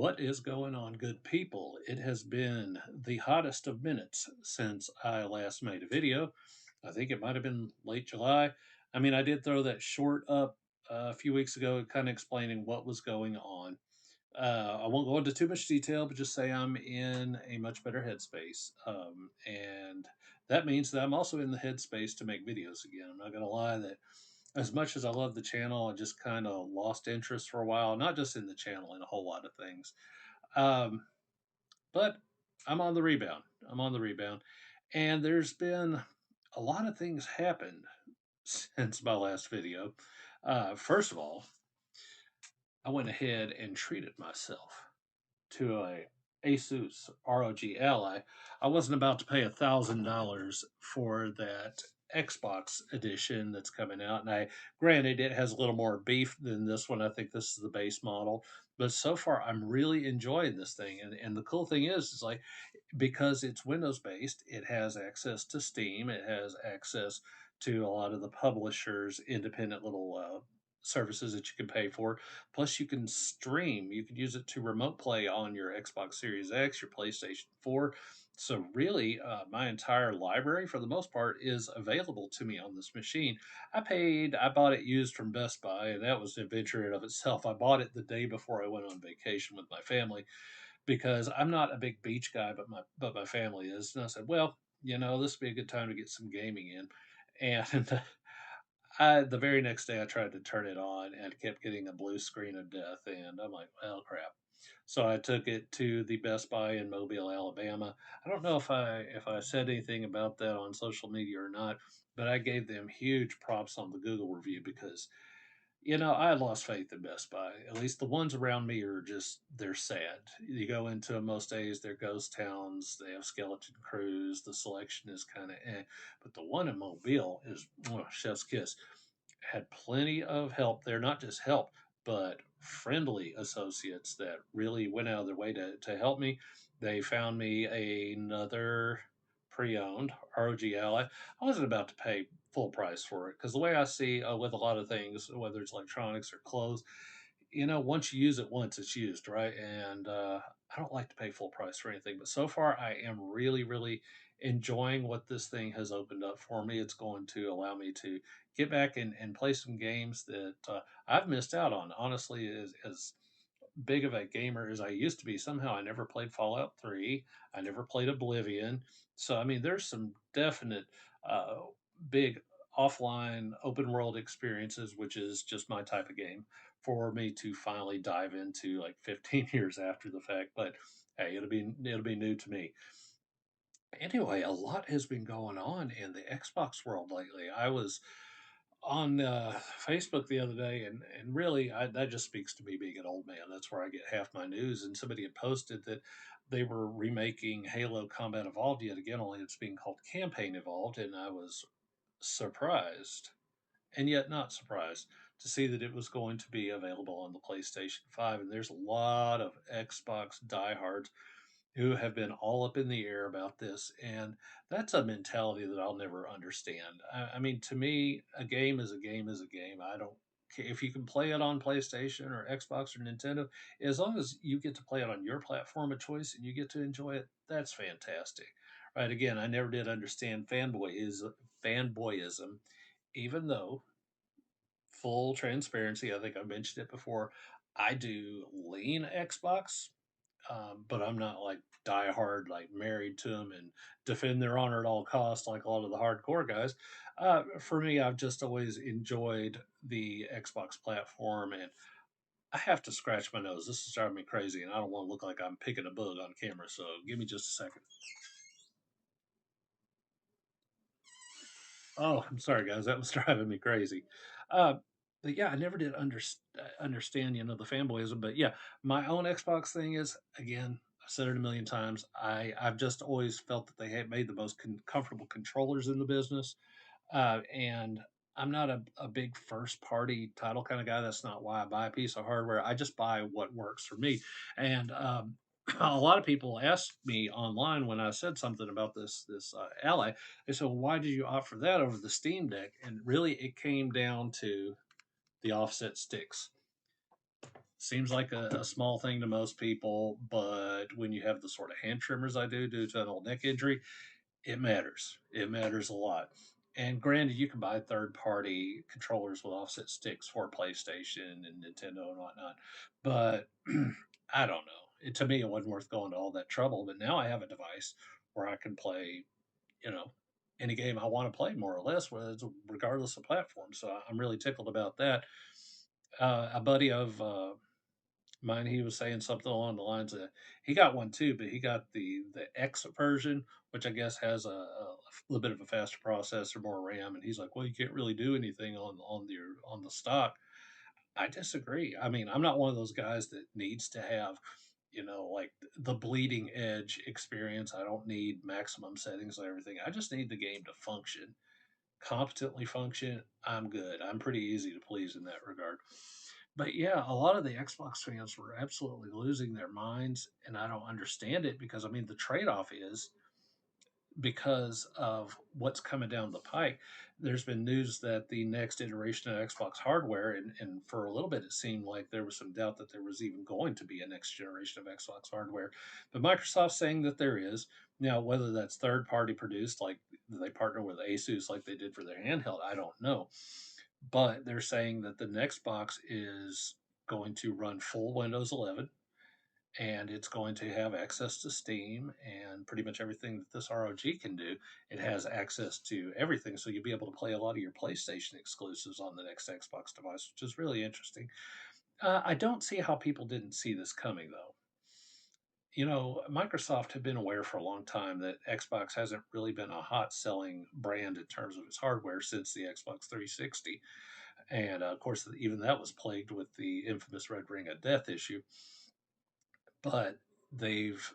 What is going on, good people? It has been the hottest of minutes since I last made a video. I think it might have been late July. I mean, I did throw that short up a few weeks ago, kind of explaining what was going on. I won't go into too much detail, but just say I'm in a much better headspace. And that means that I'm also in the headspace to make videos again. I'm not going to lie that as much as I love the channel, I just kind of lost interest for a while, not just in the channel, in a whole lot of things. Um, but I'm on the rebound. I'm on the rebound. And there's been a lot of things happened since my last video. First of all, I went ahead and treated myself to a Asus ROG Ally. I wasn't about to pay $1,000 for that Xbox edition that's coming out. And granted, it has a little more beef than this one. I think this is the base model. But so far, I'm really enjoying this thing. And the cool thing is like, because it's Windows based, it has access to Steam, it has access to a lot of the publishers' independent little services that you can pay for. Plus, you can stream. You can use it to remote play on your Xbox Series X, your PlayStation 4. So, really, my entire library, for the most part, is available to me on this machine. I bought it used from Best Buy, and that was an adventure in of itself. I bought it the day before I went on vacation with my family because I'm not a big beach guy, but my family is. And I said, well, this would be a good time to get some gaming in. And the very next day I tried to turn it on and kept getting a blue screen of death, and I'm like, well, crap. So I took it to the Best Buy in Mobile, Alabama. I don't know if I said anything about that on social media or not, but I gave them huge props on the Google review because I lost faith in Best Buy. At least the ones around me are just, they're sad. You go into them most days, they're ghost towns, they have skeleton crews, the selection is kind of eh. But the one in Mobile is chef's kiss. Had plenty of help there, not just help, but friendly associates that really went out of their way to help me. They found me another pre-owned ROG Ally. I wasn't about to pay full price for it because the way I see with a lot of things, whether it's electronics or clothes, once you use it once, it's used, right? And I don't like to pay full price for anything, but so far I am really, really enjoying what this thing has opened up for me. It's going to allow me to get back and play some games that I've missed out on. Honestly, as big of a gamer as I used to be, somehow I never played Fallout 3. I never played Oblivion. So, I mean, there's some definite uh, big offline open world experiences, which is just my type of game for me to finally dive into like 15 years after the fact. But hey, it'll be new to me. Anyway, a lot has been going on in the Xbox world lately. I was on Facebook the other day, and really, that just speaks to me being an old man. That's where I get half my news. And somebody had posted that they were remaking Halo Combat Evolved yet again, only it's being called Campaign Evolved, and I was surprised, and yet not surprised, to see that it was going to be available on the PlayStation 5. And there's a lot of Xbox diehards who have been all up in the air about this. And that's a mentality that I'll never understand. I mean, to me, a game is a game is a game. I don't care if you can play it on PlayStation or Xbox or Nintendo, as long as you get to play it on your platform of choice and you get to enjoy it, that's fantastic. Right. Again, I never did understand fanboyism, even though, full transparency, I think I mentioned it before, I do lean Xbox, but I'm not like die hard, like married to them and defend their honor at all costs, like a lot of the hardcore guys. For me, I've just always enjoyed the Xbox platform, and I have to scratch my nose. This is driving me crazy, and I don't want to look like I'm picking a bug on camera. So give me just a second. Oh, I'm sorry, guys. That was driving me crazy. Uh, but yeah, I never did understand, the fanboyism. But yeah, my own Xbox thing is, again, I've said it a million times. I've just always felt that they had made the most comfortable controllers in the business, and I'm not a big first party title kind of guy. That's not why I buy a piece of hardware. I just buy what works for me. And a lot of people asked me online when I said something about this Ally. They said, well, "Why did you opt for that over the Steam Deck?" And really, it came down to the offset sticks. Seems like a small thing to most people, but when you have the sort of hand tremors I do due to an old neck injury, it matters. It matters a lot. And granted, you can buy third party controllers with offset sticks for PlayStation and Nintendo and whatnot, but I don't know. To me, it wasn't worth going to all that trouble. But now I have a device where I can play, you know, any game I want to play, more or less, regardless of platform. So I'm really tickled about that. A buddy of mine, he was saying something along the lines of he got one too, but he got the X version, which I guess has a little bit of a faster processor, more RAM, and he's like, well, you can't really do anything on the stock. I disagree. I mean, I'm not one of those guys that needs to have, like the bleeding edge experience. I don't need maximum settings and everything. I just need the game to function, competently function. I'm good. I'm pretty easy to please in that regard. But yeah, a lot of the Xbox fans were absolutely losing their minds, and I don't understand it because I mean, the trade off is because of what's coming down the pike. There's been news that the next iteration of Xbox hardware, and for a little bit, it seemed like there was some doubt that there was even going to be a next generation of Xbox hardware. But Microsoft's saying that there is. Now, whether that's third party produced, like they partner with Asus like they did for their handheld, I don't know. But they're saying that the next box is going to run full Windows 11, and it's going to have access to Steam and pretty much everything that this ROG can do. It has access to everything, so you'll be able to play a lot of your PlayStation exclusives on the next Xbox device, which is really interesting. I don't see how people didn't see this coming, though. Microsoft had been aware for a long time that Xbox hasn't really been a hot selling brand in terms of its hardware since the Xbox 360. And of course, even that was plagued with the infamous Red Ring of Death issue. But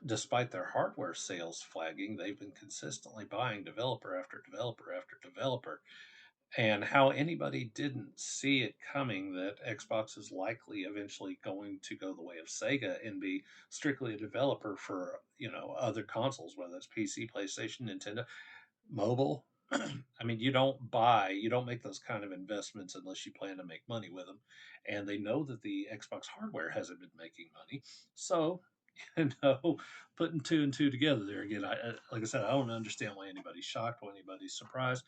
despite their hardware sales flagging, they've been consistently buying developer after developer after developer. And how anybody didn't see it coming that Xbox is likely eventually going to go the way of Sega and be strictly a developer for, other consoles, whether it's PC, PlayStation, Nintendo, mobile. I mean, you don't make those kind of investments unless you plan to make money with them. And they know that the Xbox hardware hasn't been making money. So, you know, putting two and two together there again, like I said, I don't understand why anybody's shocked, why anybody's surprised.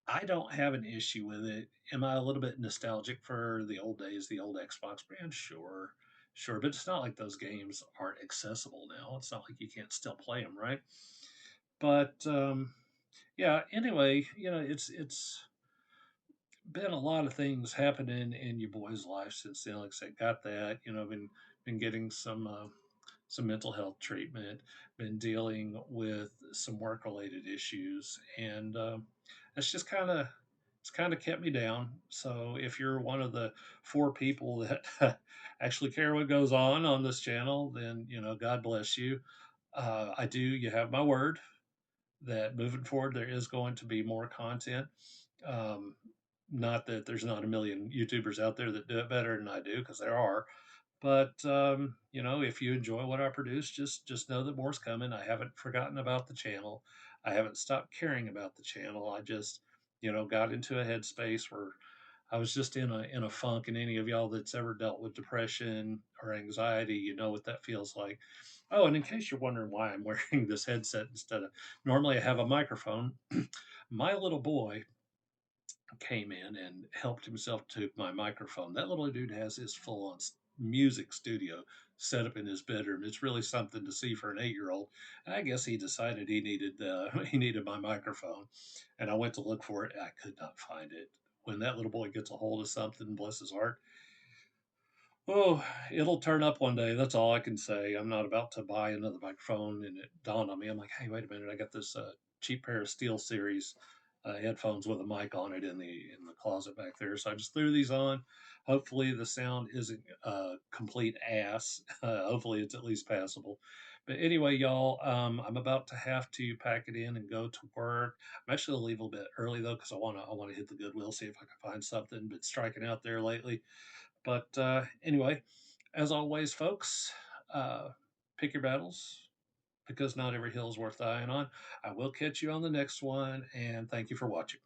I don't have an issue with it. Am I a little bit nostalgic for the old days, the old Xbox brand? Sure. Sure, but it's not like those games aren't accessible now. It's not like you can't still play them, right? But yeah, anyway, it's been a lot of things happening in your boy's life since then. Like I said, got that, been getting some mental health treatment, been dealing with some work related issues, and it's just kind of kept me down. So if you're one of the four people that actually care what goes on this channel, then God bless you. I do. You have my word that moving forward there is going to be more content. Um, Not that there's not a million YouTubers out there that do it better than I do, because there are. But if you enjoy what I produce, just know that more's coming. I haven't forgotten about the channel. I haven't stopped caring about the channel. I just got into a headspace where I was just in a funk. And any of y'all that's ever dealt with depression or anxiety, you know what that feels like. Oh, and in case you're wondering why I'm wearing this headset instead of normally I have a microphone, my little boy came in and helped himself to my microphone. That little dude has his full on music studio set up in his bedroom. It's really something to see for an 8 year old. I guess he decided he needed he needed my microphone, and I went to look for it. I could not find it. When that little boy gets a hold of something, bless his heart, oh, it'll turn up one day. That's all I can say. I'm not about to buy another microphone. And it dawned on me. I'm like, hey, wait a minute. I got this cheap pair of Steel Series headphones with a mic on it in the closet back there. So I just threw these on. Hopefully the sound isn't complete ass. Hopefully it's at least passable. But anyway, y'all, I'm about to have to pack it in and go to work. I'm actually gonna leave a little bit early though, because I want to hit the Goodwill, see if I can find something. But striking out there lately. But anyway, as always, folks, uh, pick your battles because not every hill is worth dying on. I will catch you on the next one, and thank you for watching.